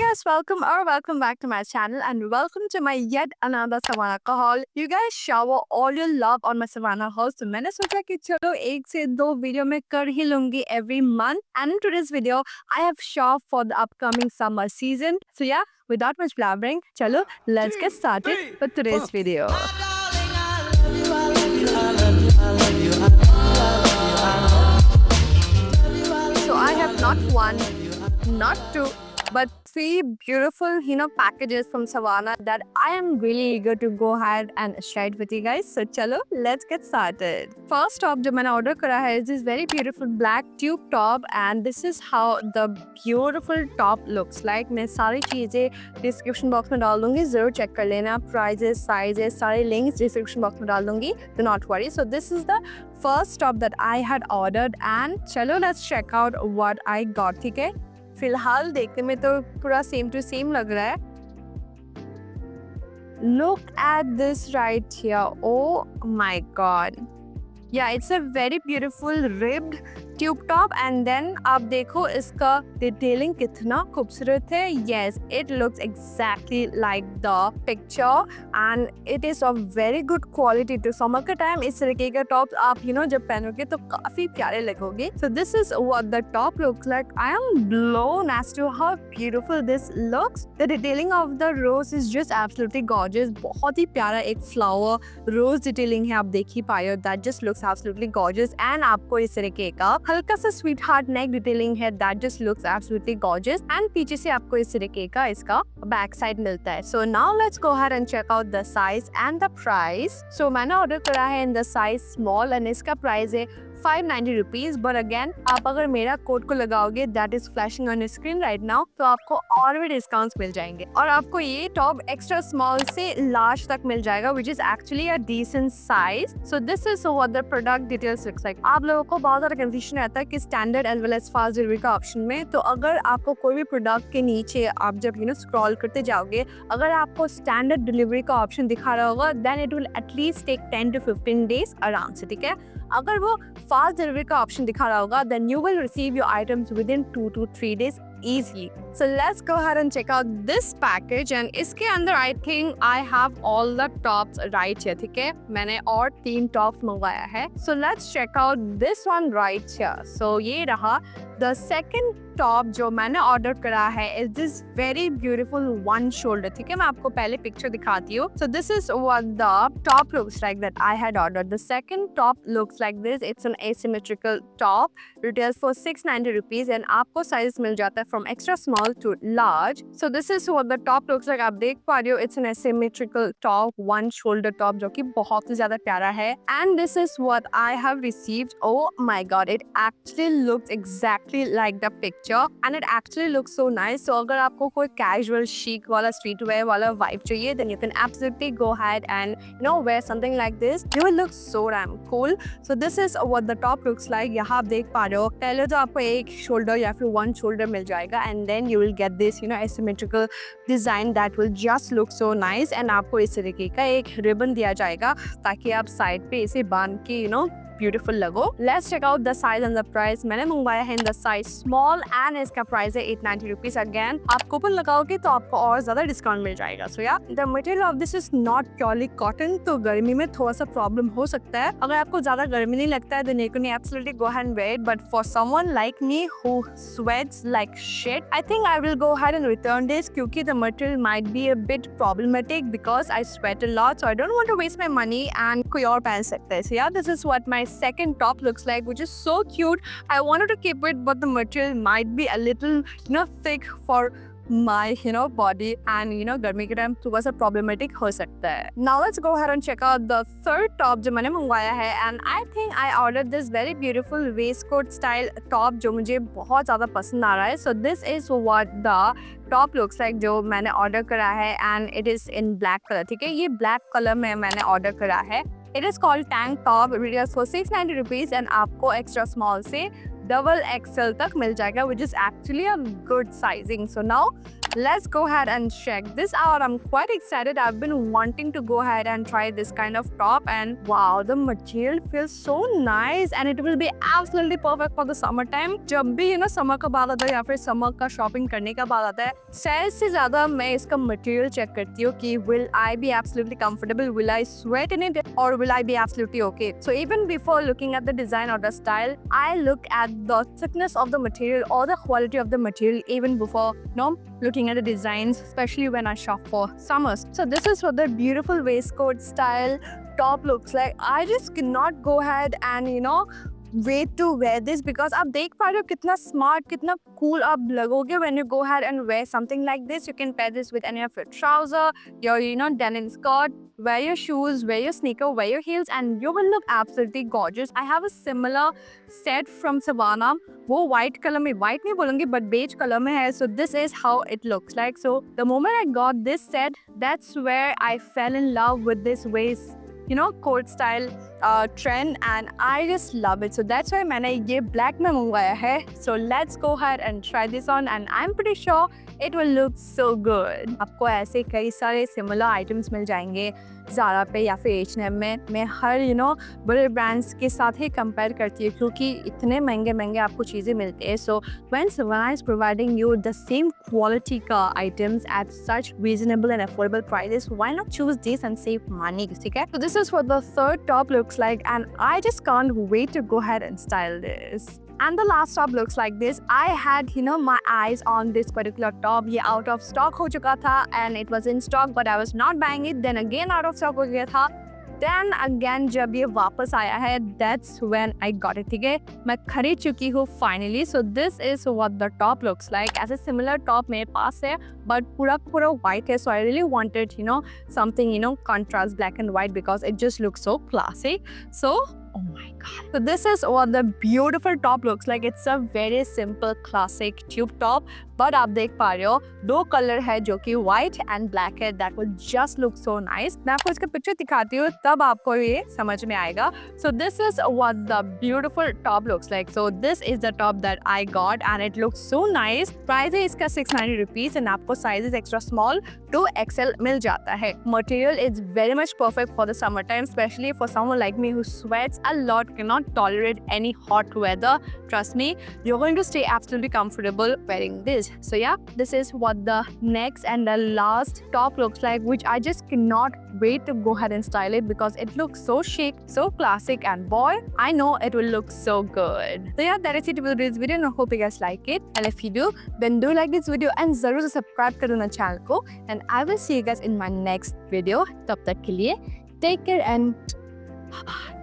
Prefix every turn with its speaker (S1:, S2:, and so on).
S1: guys, welcome back to my channel and welcome to my yet another Savannah का haul. You guys shower all your love on my Savannah haul. So मैंने सोचा कि चलो एक से दो video में कर ही लूंगी every month. And in today's video, I have shopped for the upcoming summer season. So yeah, without much blabbering, chalo, let's get started with today's video. So I have not one, not two, but three beautiful, packages from Savannah that I am really eager to go ahead and share it with you guys. So chalo, let's get started. First top जो मैंने order करा है is this very beautiful black tube top and this is how the beautiful top looks like. मैं सारी चीज़ें description box में डाल दूँगी, ज़रूर check कर लेना. Prices, sizes, सारे links description box में डाल दूँगी. Do not worry. So this is the first top that I had ordered and चलो let's check out what I got. ठीक है, फिलहाल देखने में तो पूरा सेम टू सेम लग रहा है. Look at this right here. Oh my god. Yeah, it's a very beautiful ribbed tube top and then आप देखो इसका डिटेलिंग कितना खूबसूरत है. Yes, it looks exactly like the picture and it is of very good quality. तो summer के time इस तरीके का टॉप आप जब पहनोगे तो काफी प्यारे लगोगे. So this is what the top looks like. I am blown as to how beautiful this looks. The detailing of the rose is just absolutely gorgeous. बहुत ही प्यारा एक flower rose detailing है, आप देख ही पाए हो. That just looks absolutely gorgeous and आपको इस तरीके का हल्का सा स्वीट हार्ट नेक डिटेलिंग है. That just looks absolutely gorgeous and पीछे से आपको इस तरीके का इसका बैक साइड मिलता है. So now let's go ahead and check out the size and the price. So मैंने ऑर्डर करा है in the size small and इसका प्राइस है 590 रुपीज. बट अगेन आप अगर मेरा कोड को लगाओगे that is flashing on screen right now तो आपको और भी डिस्काउंट्स मिल जाएंगे और आपको ये टॉप एक्स्ट्रा स्मॉल से लार्ज तक मिल जाएगा which is actually a decent size. So this is what the product details looks like. आप लोगों को बहुत ज्यादा कंफ्यूजन रहता है कि standard as well as fast delivery का ऑप्शन में. तो अगर आपको कोई भी प्रोडक्ट के नीचे आप जब स्क्रॉल करते जाओगे अगर आपको स्टैंडर्ड डिलीवरी का ऑप्शन दिखा रहा होगा then it will at least take 10 to 15 days आराम से. ठीक है, अगर वो फास्ट डिलीवरी का ऑप्शन दिखा रहा होगा then you will receive your items within 2 to 3 days easily. So let's go ahead and check out this package and इसके अंदर I think I have all the tops right here. ठीक है, मैंने और 3 tops मंगवाया है. So let's check out this one right here. So ये रहा the second टॉप जो मैंने ऑर्डर करा है is this very beautiful one shoulder. ठीक है, मैं आपको पहले पिक्चर दिखाती हूँ. So this is what the top looks like that I had ordered. The second top looks like this. It's an asymmetrical top. Retails for 690 rupees and आपको size मिल जाता है from extra small to large. So this is what the top looks like. आप देख पा रहे हो it's an asymmetrical top, one shoulder top जो कि बहुत ही ज्यादा प्यारा है. And this is what I have received. Oh my god, it actually looks exactly like the picture. And it actually looks so nice. So अगर आपको कोई casual chic वाला street wear वाला vibe चाहिए then you can absolutely go ahead and wear something like this. You will look so damn cool. So this is what the top looks like. यहाँ आप देख पा रहे हो पहले तो आपको एक shoulder या फिर one shoulder मिल जाएगा and then you will get this asymmetrical design that will just look so nice. and आपको इस तरीके का एक ribbon दिया जाएगा ताकि आप side पे इसे बांध के ब्यूटीफुल लगो. Let's check out the size and the price. मैंने मंगवाया है in the size small and इसका प्राइस है 890 रुपीज. अगेन आप कूपन लगाओगे तो आपको और ज्यादा डिस्काउंट मिल जाएगा. सो या the material of this is not purely cotton. तो गर्मी में थोड़ा सा प्रॉब्लम हो सकता है. अगर आपको ज्यादा गर्मी नहीं लगता है then you can absolutely go ahead and wear it. But for someone like me who sweats like shit, I think I will go ahead and return this क्योंकि the material might be a bit problematic because I sweat a lot. So I don't want to waste my money and कोई और पहन सकता है. So yeah, this is what my second top looks like, which is so cute. I wanted to keep it but the material might be a little thick for my body and गर्मी के time थोड़ा सा problematic हो सकता है. Now let's go ahead and check out the third top जो मैंने मंगवाया है and I think I ordered this very beautiful waistcoat style top जो मुझे बहुत ज़्यादा पसंद आ रहा है. So this is what the top looks like जो मैंने ऑर्डर करा है and it is in black color. ठीक है, ये black color में मैंने ऑर्डर करा है. It is called tank top. Retails for 690 rupees and आपको extra small से double XL तक मिल जाएगा which is actually a good sizing. So now let's go ahead and check this out. I'm quite excited. I've been wanting to go ahead and try this kind of top, and wow, the material feels so nice and it will be absolutely perfect for the summer time. जब भी summer का बात आता है या फिर summer का shopping करने का बात आता है, size से ज़्यादा मैं इसका material check करती हूँ कि will I be absolutely comfortable, will I sweat in it, or will I be absolutely okay. So even before looking at the design or the style, I look at the thickness of the material or the quality of the material even before looking at the designs, especially when I shop for summers. So this is what the beautiful waistcoat style top looks like. I just cannot go ahead and wait to wear this because आप देख पा रहे हो कितना smart, कितना cool आप लगोगे when you go ahead and wear something like this. You can pair this with any of your trouser, your denim skirt, wear your shoes, wear your sneaker, wear your heels, and you will look absolutely gorgeous. I have a similar set from Savannah. वो white color में, white नहीं बोलूँगी but beige color में है. So this is how it looks like. So the moment I got this set, that's where I fell in love with this waist coat style trend, and I just love it. So that's why मैंने ये black में मंगवाया है. So let's go ahead and try this on, and I'm pretty sure it will look so good. आपको ऐसे कई सारे similar items मिल जाएंगे Zara पे या फिर H&M में. मैं हर बड़े brands के साथ ही compare करती हूँ क्योंकि इतने महंगे आपको चीज़ें मिलती हैं. So when Savannah is providing you the same quality का items at such reasonable and affordable prices, why not choose this and save money? ठीक है? So this is what the third top looks like, and I just can't wait to go ahead and style this. And the last top looks like this. I had my eyes on this particular top. ये out of stock हो चुका था and it was in stock but I was not buying it. Then again out of stock हो गया था. Then again जब ये वापस आया है, that's when I got it. ठीक है, मैं खरीद चुकी हूँ finally. So this is what the top looks like. ऐसे similar top मेरे पास है but पूरा white है. So I really wanted something contrast black and white because it just looks so classy. So oh my god. So this is what the beautiful top looks like. It's a very simple classic tube top. But आप देख पा रहे हो दो colour है जो कि white and black है. That will just look so nice. मैं आपको इसका पिक्चर दिखाती हूँ तब आपको ये समझ में आएगा. So this is what the beautiful top looks like. So this is the top that I got and it looks so nice. Price है इसका 690 rupees and आपको sizes extra small to XL मिल जाता है. Material is very much perfect for the summer time, especially for someone like me who sweats a lot, cannot tolerate any hot weather. Trust me, you're going to stay absolutely comfortable wearing this. So yeah, this is what the next and the last top looks like, which I just cannot wait to go ahead and style it because it looks so chic, so classic, and boy, I know it will look so good. So yeah, that is it with this video and I hope you guys like it. And if you do, then do like this video and जरूर से subscribe कर देना channel को. And I will see you guys in my next video. तब तक के लिए take care and bye.